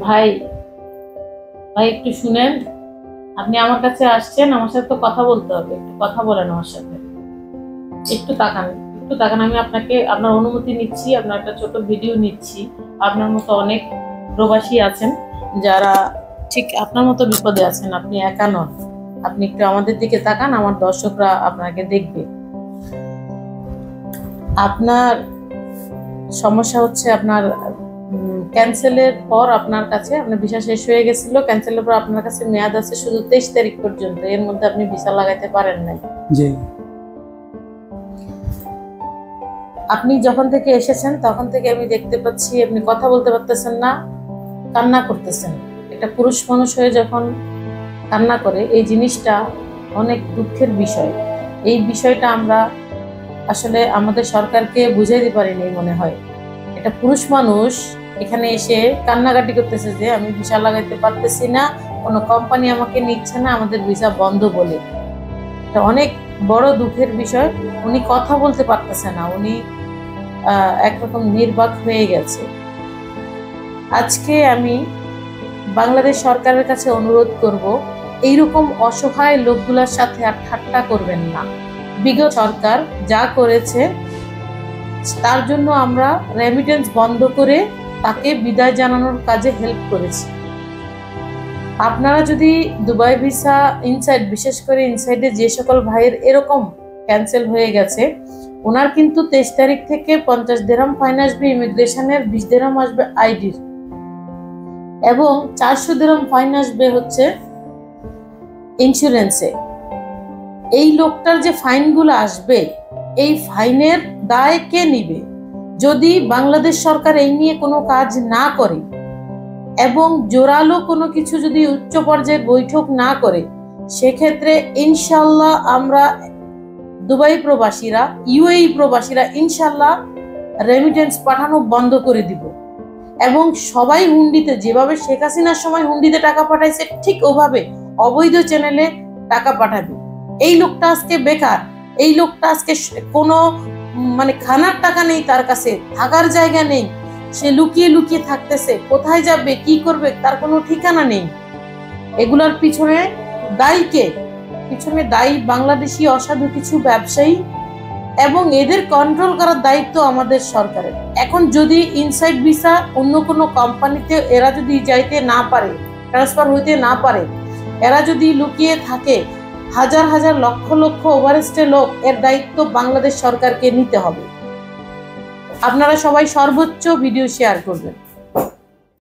ভাই ভাই একটু শুনেন। আপনি আমার কাছে আসছেন, আমার সাথে তো কথা বলতে হবে, একটু কথা বলেন আমার সাথে। একটু তাকান, একটু তাকান। আমি আপনাকে আপনার অনুমতি নিচ্ছি, আপনার একটা ছোট ভিডিও নিচ্ছি। আপনার মতো অনেক প্রবাসী আছেন যারা ঠিক আপনার মতো বিপদে আছেন, আপনি একা নন। আপনি একটু আমাদের দিকে তাকান, আমার দর্শকরা আপনাকে দেখবে। আপনার সমস্যা হচ্ছে আপনার ক্যান্সেলের পর আপনার কাছে আপনার ভিসা শেষ হয়ে গেছিল, ক্যান্সেলের পর আপনার কাছে মেয়াদ আছে শুধু 23 তারিখ পর্যন্ত, এর মধ্যে আপনি ভিসা লাগাইতে পারেন নাই। জি। আপনি যখন থেকে এসেছেন তখন থেকে আমি দেখতে পাচ্ছি আপনি কথা বলতে পারতেছেন না, কান্না করতেছেন। একটা পুরুষ মানুষ হয়ে যখন কান্না করে, এই জিনিসটা অনেক দুঃখের বিষয়। এই বিষয়টা আমরা আসলে আমাদের সরকারকে বুঝাইতে পারিনি মনে হয়। একটা পুরুষ মানুষ এখানে এসে কান্নাকাটি করতেছে যে আমি ভিসা লাগাইতে পারতেছি না, কোনো কোম্পানি আমাকে নিচ্ছে না, আমাদের ভিসা বন্ধ বলে। এটা অনেক বড় দুঃখের বিষয়। উনি কথা বলতে পারতেছে না, উনি একরকম নির্বাক হয়ে গেছে। আজকে আমি বাংলাদেশ সরকারের কাছে অনুরোধ করব, এইরকম অসহায় লোকগুলোর সাথে আর ঠাট্টা করবেন না। বিগত সরকার যা করেছে তার জন্য আমরা রেমিটেন্স বন্ধ করে তাকে বিদায় জানানোর কাজে হেল্প করেছি। আপনারা যদি দুবাই ভিসা ইনসাইড, বিশেষ করে ইনসাইডে যে সকল ভাইয়ের এরকম ক্যান্সেল হয়ে গেছে, ওনার কিন্তু 23 তারিখ থেকে 50 দিরহাম ফাইন আসবে ইমিগ্রেশনের, 20 দিরহাম আসবে আইডির, এবং 400 দিরহাম ফাইন আসবে হচ্ছে ইন্স্যুরেন্সে। এই লোকটার যে ফাইনগুলো আসবে, এই ফাইনের দায় কে নিবে? যদি বাংলাদেশ সরকার এই নিয়ে কোনো কাজ না করে এবং জোরালো কোনো কিছু যদি উচ্চ পর্যায়ের বৈঠক না করে, সেক্ষেত্রে ইনশাল্লাহ আমরা দুবাই প্রবাসীরা, ইউএই প্রবাসীরা ইনশাল্লাহ রেমিটেন্স পাঠানো বন্ধ করে দিব। এবং সবাই হুন্ডিতে, যেভাবে শেখ হাসিনার সময় হুন্ডিতে টাকা পাঠাইছে, ঠিক ওভাবে অবৈধ চ্যানেলে টাকা পাঠাবে। এই লোকটা আজকে বেকার, এই লোকটা আজকে কোনো খানার টাকা নেই, তার কাছে থাকার জায়গা নেই, সে লুকিয়ে লুকিয়ে থাকতেছে, কোথায় যাবে কি করবে তার কোনো ঠিকানা নেই। এগুলার পিছনে দায়ী কে? পিছনে দায়ী বাংলাদেশি অসাধু কিছু ব্যবসায়ী, এবং এদের কন্ট্রোল করার দায়িত্ব আমাদের সরকারের। এখন যদি ইনসাইড ভিসা অন্য কোনো কোম্পানিতে এরা যদি যাইতে না পারে, ট্রান্সফার হইতে না পারে, এরা যদি লুকিয়ে থাকে, হাজার হাজার লক্ষ লক্ষ ওভারস্টে লোক, এর দায়িত্ব বাংলাদেশ সরকারকে নিতে হবে। আপনারা সবাই সর্বোচ্চ ভিডিও শেয়ার করবেন।